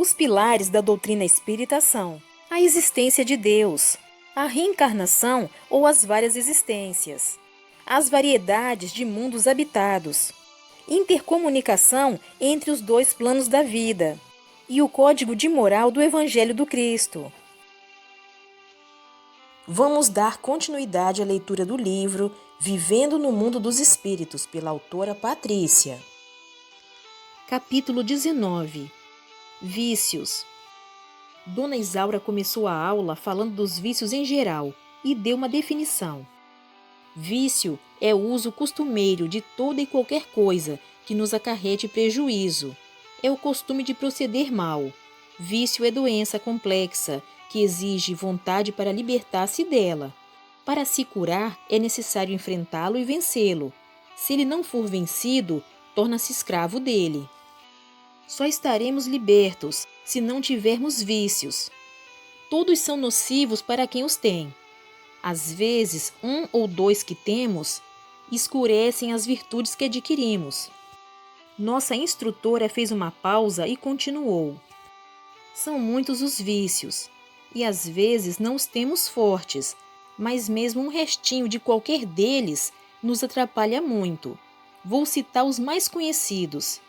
Os pilares da doutrina espírita são a existência de Deus, a reencarnação ou as várias existências, as variedades de mundos habitados, intercomunicação entre os dois planos da vida e o código de moral do Evangelho do Cristo. Vamos dar continuidade à leitura do livro Vivendo no Mundo dos Espíritos, pela autora Patrícia. Capítulo 19. Vícios. Dona Isaura começou a aula falando dos vícios em geral e deu uma definição. Vício é o uso costumeiro de toda e qualquer coisa que nos acarrete prejuízo. É o costume de proceder mal. Vício é doença complexa que exige vontade para libertar-se dela. Para se curar, é necessário enfrentá-lo e vencê-lo. Se ele não for vencido, torna-se escravo dele. Só estaremos libertos se não tivermos vícios. Todos são nocivos para quem os tem. Às vezes, um ou dois que temos escurecem as virtudes que adquirimos. Nossa instrutora fez uma pausa e continuou. São muitos os vícios, e às vezes não os temos fortes, mas mesmo um restinho de qualquer deles nos atrapalha muito. Vou citar os mais conhecidos: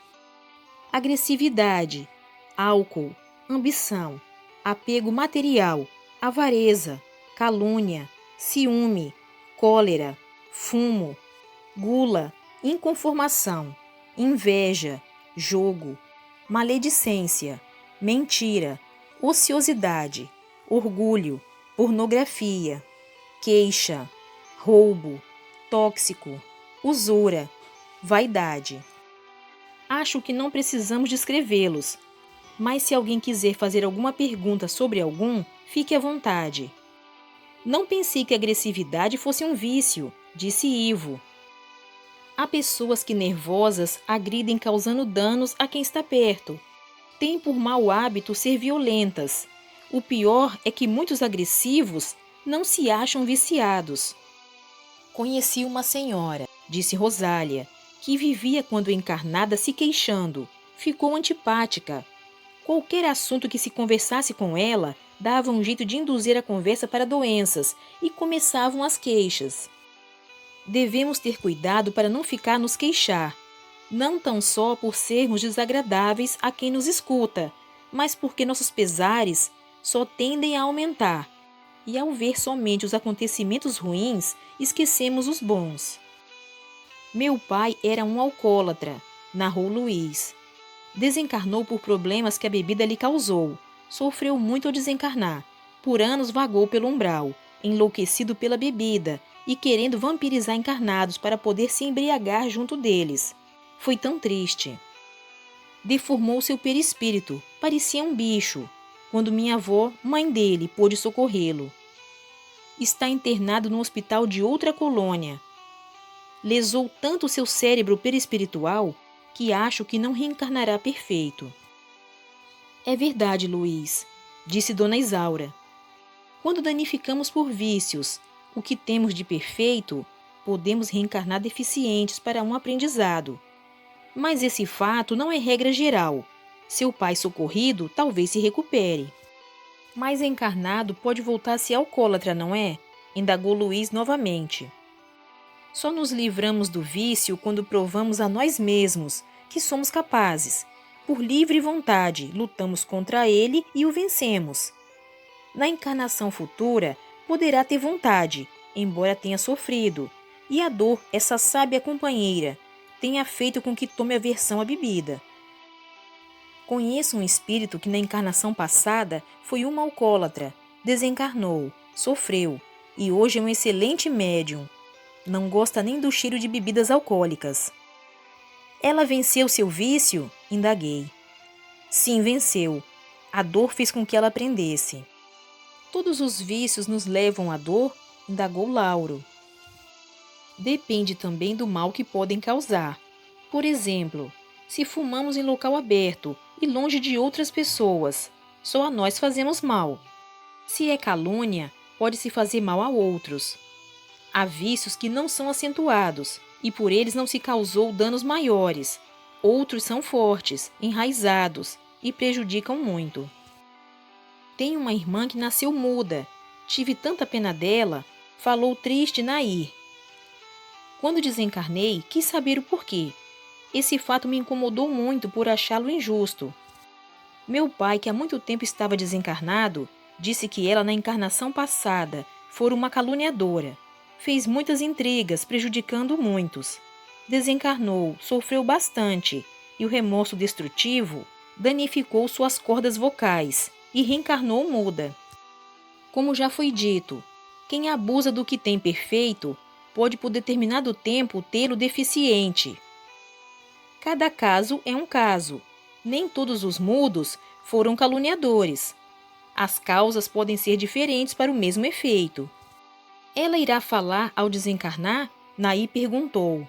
agressividade, álcool, ambição, apego material, avareza, calúnia, ciúme, cólera, fumo, gula, inconformação, inveja, jogo, maledicência, mentira, ociosidade, orgulho, pornografia, queixa, roubo, tóxico, usura, vaidade. Acho que não precisamos descrevê-los, mas se alguém quiser fazer alguma pergunta sobre algum, fique à vontade. Não pensei que a agressividade fosse um vício, disse Ivo. Há pessoas que nervosas agridem causando danos a quem está perto. Têm por mau hábito ser violentas. O pior é que muitos agressivos não se acham viciados. Conheci uma senhora, disse Rosália, que vivia quando encarnada se queixando. Ficou antipática. Qualquer assunto que se conversasse com ela dava um jeito de induzir a conversa para doenças e começavam as queixas. Devemos ter cuidado para não ficar nos queixar, não tão só por sermos desagradáveis a quem nos escuta, mas porque nossos pesares só tendem a aumentar, e ao ver somente os acontecimentos ruins, esquecemos os bons. Meu pai era um alcoólatra, narrou Luiz. Desencarnou por problemas que a bebida lhe causou. Sofreu muito ao desencarnar. Por anos vagou pelo umbral, enlouquecido pela bebida e querendo vampirizar encarnados para poder se embriagar junto deles. Foi tão triste. Deformou seu perispírito, parecia um bicho, quando minha avó, mãe dele, pôde socorrê-lo. Está internado no hospital de outra colônia. Lesou tanto seu cérebro perispiritual que acho que não reencarnará perfeito. É verdade, Luiz, disse Dona Isaura. Quando danificamos por vícios o que temos de perfeito, podemos reencarnar deficientes para um aprendizado. Mas esse fato não é regra geral. Seu pai socorrido talvez se recupere. Mas encarnado pode voltar a ser alcoólatra, não é? Indagou Luiz novamente. Só nos livramos do vício quando provamos a nós mesmos que somos capazes. Por livre vontade, lutamos contra ele e o vencemos. Na encarnação futura, poderá ter vontade, embora tenha sofrido, e a dor, essa sábia companheira, tenha feito com que tome aversão à bebida. Conheço um espírito que na encarnação passada foi uma alcoólatra, desencarnou, sofreu, e hoje é um excelente médium. Não gosta nem do cheiro de bebidas alcoólicas. Ela venceu seu vício? Indaguei. Sim, venceu. A dor fez com que ela aprendesse. Todos os vícios nos levam à dor? Indagou Lauro. Depende também do mal que podem causar. Por exemplo, se fumamos em local aberto e longe de outras pessoas, só a nós fazemos mal. Se é calúnia, pode-se fazer mal a outros. Há vícios que não são acentuados e por eles não se causou danos maiores. Outros são fortes, enraizados, e prejudicam muito. Tenho uma irmã que nasceu muda. Tive tanta pena dela, falou triste Nair. Quando desencarnei, quis saber o porquê. Esse fato me incomodou muito por achá-lo injusto. Meu pai, que há muito tempo estava desencarnado, disse que ela, na encarnação passada, fora uma caluniadora. Fez muitas intrigas, prejudicando muitos. Desencarnou, sofreu bastante, e o remorso destrutivo danificou suas cordas vocais e reencarnou muda. Como já foi dito, quem abusa do que tem perfeito pode por determinado tempo tê-lo deficiente. Cada caso é um caso. Nem todos os mudos foram caluniadores. As causas podem ser diferentes para o mesmo efeito. Ela irá falar ao desencarnar? Naí perguntou.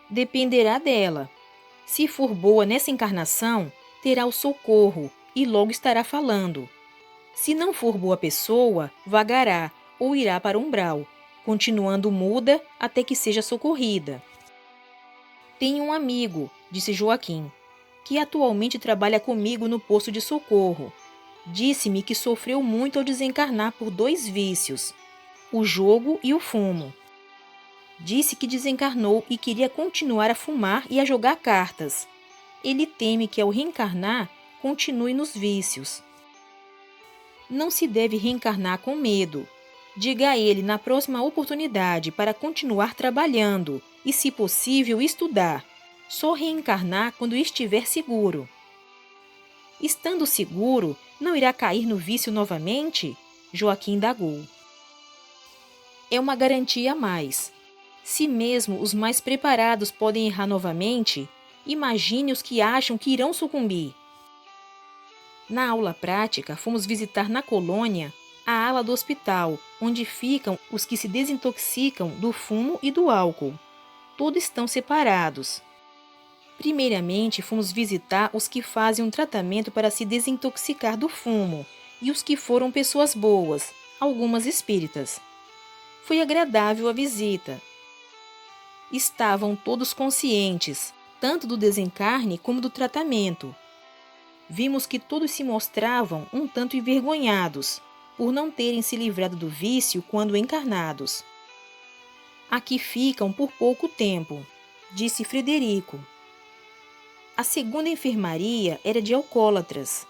Dependerá dela. Se for boa nessa encarnação, terá o socorro e logo estará falando. Se não for boa pessoa, vagará ou irá para o umbral, continuando muda até que seja socorrida. Tenho um amigo, disse Joaquim, que atualmente trabalha comigo no posto de socorro. Disse-me que sofreu muito ao desencarnar por 2 vícios, o jogo e o fumo. Disse que desencarnou e queria continuar a fumar e a jogar cartas. Ele teme que ao reencarnar, continue nos vícios. Não se deve reencarnar com medo. Diga a ele na próxima oportunidade para continuar trabalhando e, se possível, estudar. Só reencarnar quando estiver seguro. Estando seguro, não irá cair no vício novamente? Joaquim indagou. É uma garantia a mais. Se mesmo os mais preparados podem errar novamente, imagine os que acham que irão sucumbir. Na aula prática, fomos visitar na colônia a ala do hospital, onde ficam os que se desintoxicam do fumo e do álcool. Todos estão separados. Primeiramente, fomos visitar os que fazem um tratamento para se desintoxicar do fumo e os que foram pessoas boas, algumas espíritas. Foi agradável a visita. Estavam todos conscientes, tanto do desencarne como do tratamento. Vimos que todos se mostravam um tanto envergonhados, por não terem se livrado do vício quando encarnados. Aqui ficam por pouco tempo, disse Frederico. A segunda enfermaria era de alcoólatras.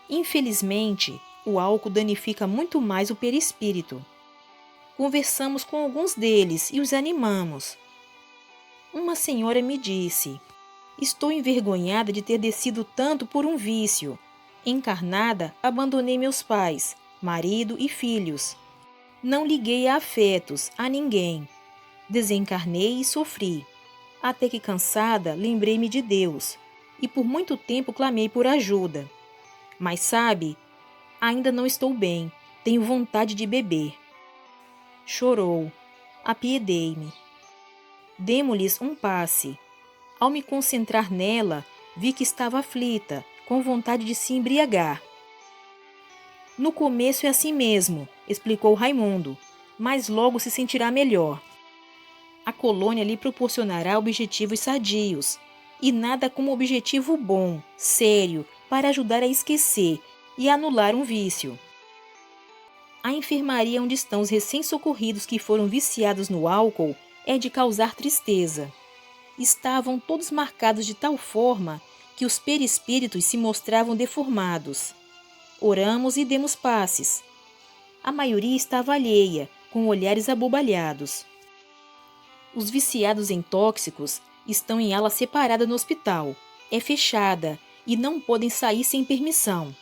Infelizmente, o álcool danifica muito mais o perispírito. Conversamos com alguns deles e os animamos. Uma senhora me disse: estou envergonhada de ter descido tanto por um vício. Encarnada, abandonei meus pais, marido e filhos. Não liguei a afetos, a ninguém. Desencarnei e sofri. Até que, cansada, lembrei-me de Deus, e por muito tempo clamei por ajuda. Mas sabe, ainda não estou bem, tenho vontade de beber. Chorou. Apiedei-me. Demo-lhes um passe. Ao me concentrar nela, vi que estava aflita, com vontade de se embriagar. No começo é assim mesmo, explicou Raimundo, mas logo se sentirá melhor. A colônia lhe proporcionará objetivos sadios, e nada como objetivo bom, sério, para ajudar a esquecer e anular um vício. A enfermaria onde estão os recém-socorridos que foram viciados no álcool é de causar tristeza. Estavam todos marcados de tal forma que os perispíritos se mostravam deformados. Oramos e demos passes. A maioria estava alheia, com olhares abobalhados. Os viciados em tóxicos estão em ala separada no hospital. É fechada e não podem sair sem permissão.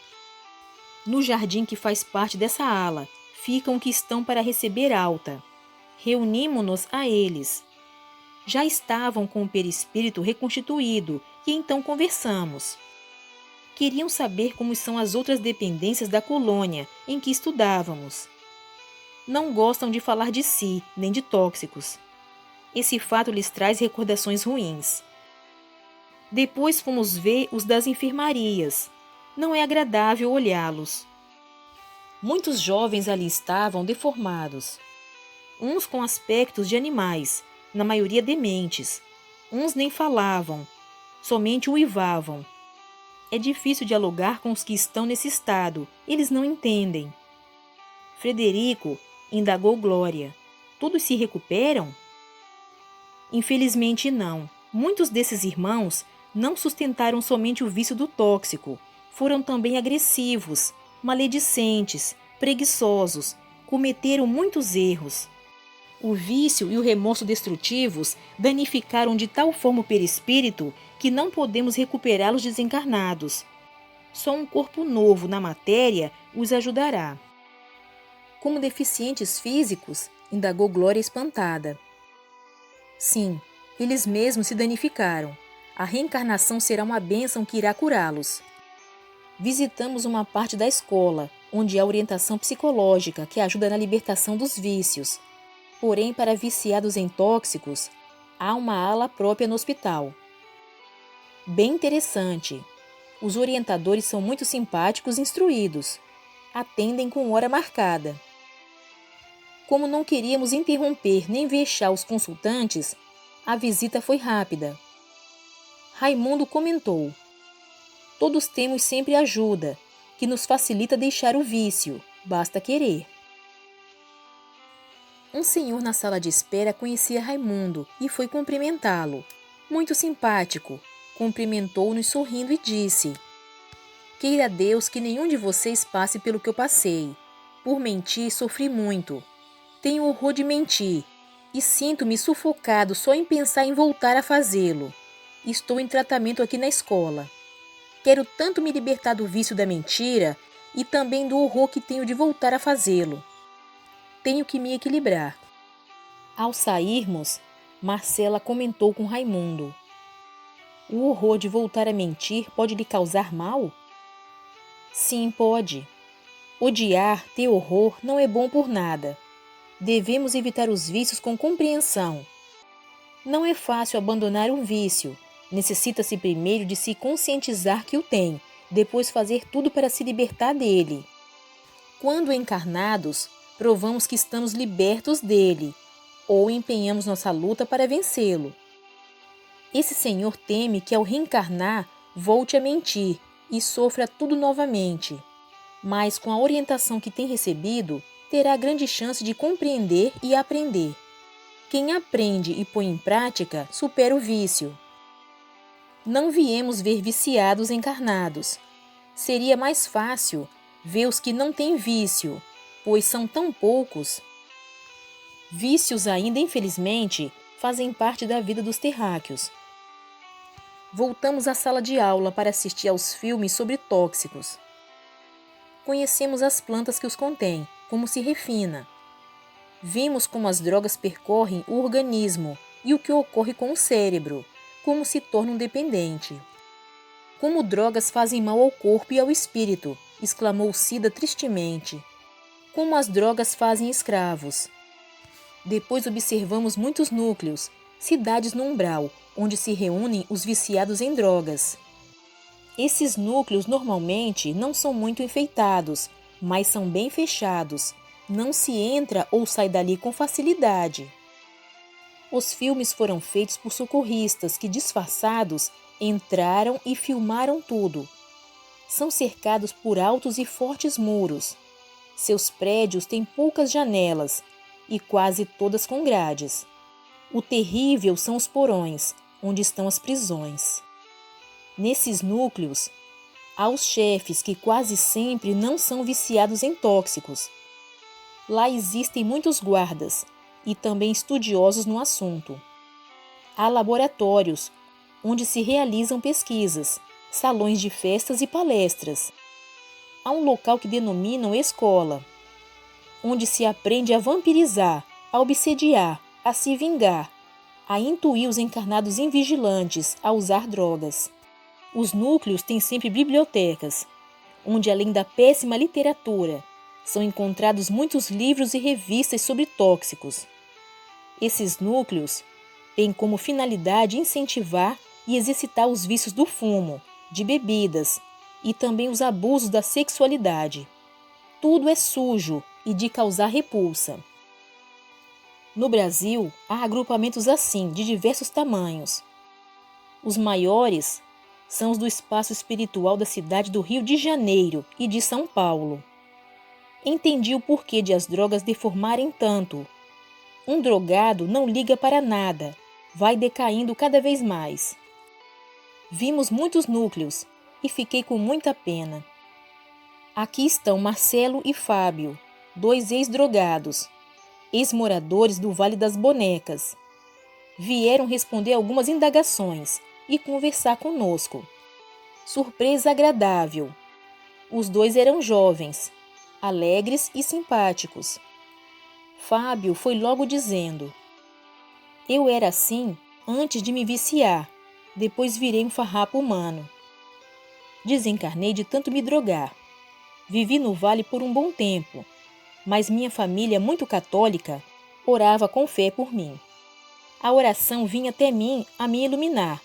No jardim que faz parte dessa ala, ficam os que estão para receber alta. Reunimo-nos a eles. Já estavam com o perispírito reconstituído e então conversamos. Queriam saber como são as outras dependências da colônia em que estudávamos. Não gostam de falar de si, nem de tóxicos. Esse fato lhes traz recordações ruins. Depois fomos ver os das enfermarias. Não é agradável olhá-los. Muitos jovens ali estavam deformados. Uns com aspectos de animais, na maioria dementes. Uns nem falavam, somente uivavam. É difícil dialogar com os que estão nesse estado, eles não entendem. Frederico, indagou Glória. Todos se recuperam? Infelizmente não. Muitos desses irmãos não sustentaram somente o vício do tóxico, foram também agressivos, maledicentes, preguiçosos, cometeram muitos erros. O vício e o remorso destrutivos danificaram de tal forma o perispírito que não podemos recuperá-los desencarnados. Só um corpo novo na matéria os ajudará. Como deficientes físicos? Indagou Glória espantada. Sim, eles mesmos se danificaram. A reencarnação será uma bênção que irá curá-los. Visitamos uma parte da escola, onde há orientação psicológica que ajuda na libertação dos vícios. Porém, para viciados em tóxicos, há uma ala própria no hospital. Bem interessante. Os orientadores são muito simpáticos e instruídos. Atendem com hora marcada. Como não queríamos interromper nem vexar os consultantes, a visita foi rápida. Raimundo comentou: todos temos sempre ajuda, que nos facilita deixar o vício, basta querer. Um senhor na sala de espera conhecia Raimundo e foi cumprimentá-lo. Muito simpático, cumprimentou-nos sorrindo e disse: queira Deus que nenhum de vocês passe pelo que eu passei. Por mentir, sofri muito. Tenho horror de mentir e sinto-me sufocado só em pensar em voltar a fazê-lo. Estou em tratamento aqui na escola. Quero tanto me libertar do vício da mentira e também do horror que tenho de voltar a fazê-lo. Tenho que me equilibrar. Ao sairmos, Marcela comentou com Raimundo: o horror de voltar a mentir pode lhe causar mal? Sim, pode. Odiar, ter horror, não é bom por nada. Devemos evitar os vícios com compreensão. Não é fácil abandonar um vício. Necessita-se primeiro de se conscientizar que o tem, depois fazer tudo para se libertar dele. Quando encarnados, provamos que estamos libertos dele, ou empenhamos nossa luta para vencê-lo. Esse senhor teme que ao reencarnar, volte a mentir e sofra tudo novamente. Mas com a orientação que tem recebido, terá grande chance de compreender e aprender. Quem aprende e põe em prática, supera o vício. Não viemos ver viciados encarnados. Seria mais fácil ver os que não têm vício, pois são tão poucos. Vícios ainda, infelizmente, fazem parte da vida dos terráqueos. Voltamos à sala de aula para assistir aos filmes sobre tóxicos. Conhecemos as plantas que os contêm, como se refina. Vimos como as drogas percorrem o organismo e o que ocorre com o cérebro, como se torna um dependente. Como drogas fazem mal ao corpo e ao espírito, exclamou Cida tristemente. Como as drogas fazem escravos. Depois observamos muitos núcleos, cidades no umbral, onde se reúnem os viciados em drogas. Esses núcleos normalmente não são muito enfeitados, mas são bem fechados. Não se entra ou sai dali com facilidade. Os filmes foram feitos por socorristas que, disfarçados, entraram e filmaram tudo. São cercados por altos e fortes muros. Seus prédios têm poucas janelas e quase todas com grades. O terrível são os porões, onde estão as prisões. Nesses núcleos, há os chefes que quase sempre não são viciados em tóxicos. Lá existem muitos guardas e também estudiosos no assunto. Há laboratórios, onde se realizam pesquisas, salões de festas e palestras. Há um local que denominam escola, onde se aprende a vampirizar, a obsediar, a se vingar, a intuir os encarnados invigilantes a usar drogas. Os núcleos têm sempre bibliotecas, onde além da péssima literatura, são encontrados muitos livros e revistas sobre tóxicos. Esses núcleos têm como finalidade incentivar e exercitar os vícios do fumo, de bebidas e também os abusos da sexualidade. Tudo é sujo e de causar repulsa. No Brasil, há agrupamentos assim, de diversos tamanhos. Os maiores são os do espaço espiritual da cidade do Rio de Janeiro e de São Paulo. Entendi o porquê de as drogas deformarem tanto. Um drogado não liga para nada, vai decaindo cada vez mais. Vimos muitos núcleos e fiquei com muita pena. Aqui estão Marcelo e Fábio, 2 ex-drogados, ex-moradores do Vale das Bonecas. Vieram responder algumas indagações e conversar conosco. Surpresa agradável. Os 2 eram jovens, alegres e simpáticos. Fábio foi logo dizendo: eu era assim antes de me viciar, depois virei um farrapo humano. Desencarnei de tanto me drogar. Vivi no Vale por um bom tempo, mas minha família, muito católica, orava com fé por mim. A oração vinha até mim a me iluminar,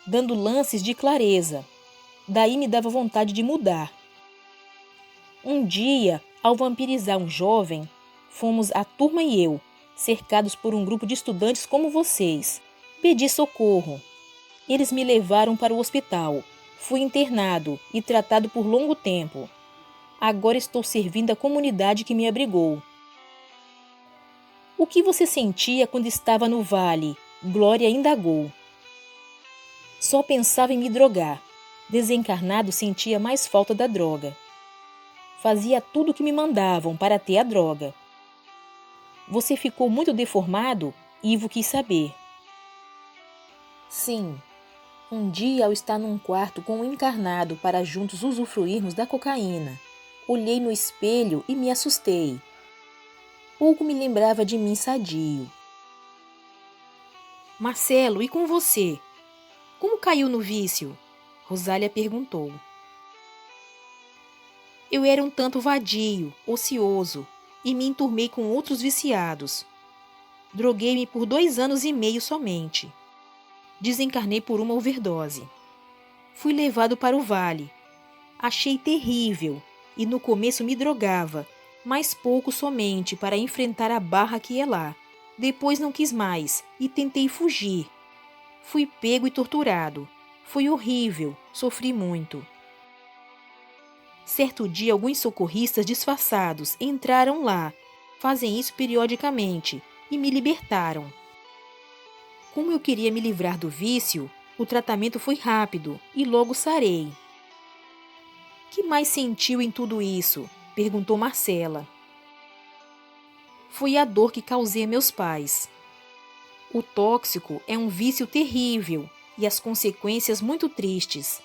dando lances de clareza. Daí me dava vontade de mudar. Um dia, ao vampirizar um jovem, fomos a turma e eu, cercados por um grupo de estudantes como vocês. Pedi socorro. Eles me levaram para o hospital. Fui internado e tratado por longo tempo. Agora estou servindo a comunidade que me abrigou. O que você sentia quando estava no vale? Glória indagou. Só pensava em me drogar. Desencarnado, sentia mais falta da droga. Fazia tudo o que me mandavam para ter a droga. Você ficou muito deformado? Ivo quis saber. Sim. Um dia, ao estar num quarto com um encarnado para juntos usufruirmos da cocaína, olhei no espelho e me assustei. Pouco me lembrava de mim sadio. Marcelo, e com você? Como caiu no vício? Rosália perguntou. Eu era um tanto vadio, ocioso, e me enturmei com outros viciados. Droguei-me por 2 anos e meio somente. Desencarnei por uma overdose. Fui levado para o vale. Achei terrível e no começo me drogava, mas pouco somente para enfrentar a barra que ia lá. Depois não quis mais e tentei fugir. Fui pego e torturado. Foi horrível, sofri muito. Certo dia, alguns socorristas disfarçados entraram lá, fazem isso periodicamente, e me libertaram. Como eu queria me livrar do vício, o tratamento foi rápido e logo sarei. Que mais sentiu em tudo isso? Perguntou Marcela. Foi a dor que causei a meus pais. O tóxico é um vício terrível e as consequências muito tristes.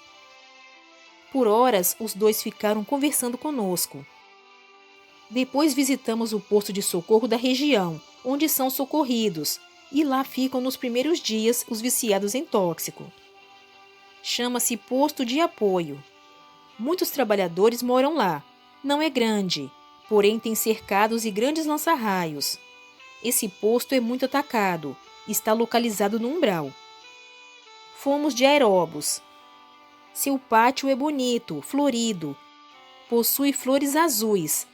Por horas, os 2 ficaram conversando conosco. Depois visitamos o posto de socorro da região, onde são socorridos, e lá ficam nos primeiros dias os viciados em tóxico. Chama-se Posto de Apoio. Muitos trabalhadores moram lá. Não é grande, porém tem cercados e grandes lança-raios. Esse posto é muito atacado. Está localizado no umbral. Fomos de aeróbus. Seu pátio é bonito, florido. Possui flores azuis,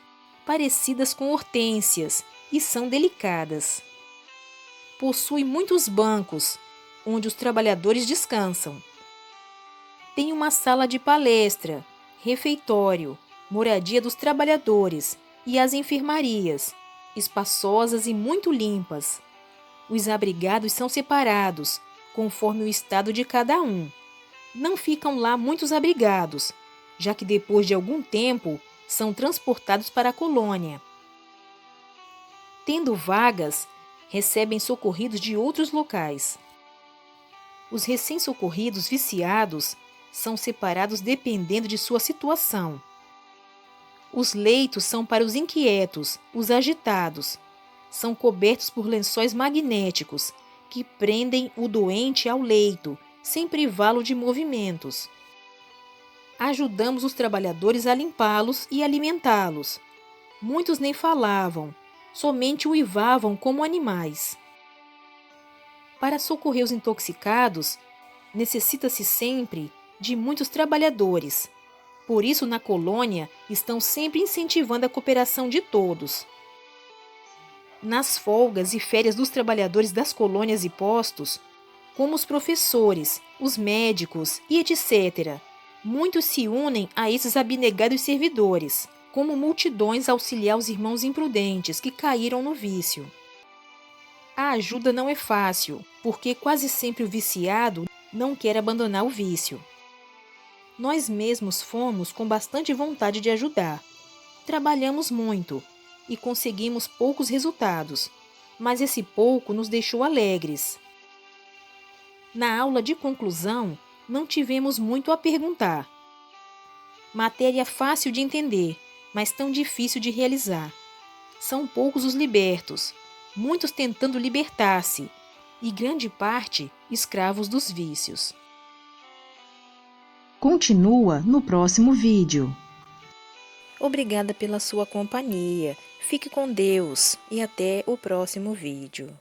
parecidas com hortênsias, e são delicadas. Possui muitos bancos, onde os trabalhadores descansam. Tem uma sala de palestra, refeitório, moradia dos trabalhadores e as enfermarias, espaçosas e muito limpas. Os abrigados são separados, conforme o estado de cada um. Não ficam lá muitos abrigados, já que depois de algum tempo são transportados para a colônia. Tendo vagas, recebem socorridos de outros locais. Os recém-socorridos viciados são separados dependendo de sua situação. Os leitos são para os inquietos, os agitados. São cobertos por lençóis magnéticos que prendem o doente ao leito, sem privá-lo de movimentos. Ajudamos os trabalhadores a limpá-los e alimentá-los. Muitos nem falavam, somente uivavam como animais. Para socorrer os intoxicados, necessita-se sempre de muitos trabalhadores. Por isso, na colônia, estão sempre incentivando a cooperação de todos. Nas folgas e férias dos trabalhadores das colônias e postos, como os professores, os médicos e etc. Muitos se unem a esses abnegados servidores, como multidões auxiliar os irmãos imprudentes que caíram no vício. A ajuda não é fácil, porque quase sempre o viciado não quer abandonar o vício. Nós mesmos fomos com bastante vontade de ajudar. Trabalhamos muito e conseguimos poucos resultados, mas esse pouco nos deixou alegres. Na aula de conclusão, não tivemos muito a perguntar. Matéria fácil de entender, mas tão difícil de realizar. São poucos os libertos, muitos tentando libertar-se, e grande parte escravos dos vícios. Continua no próximo vídeo. Obrigada pela sua companhia. Fique com Deus e até o próximo vídeo.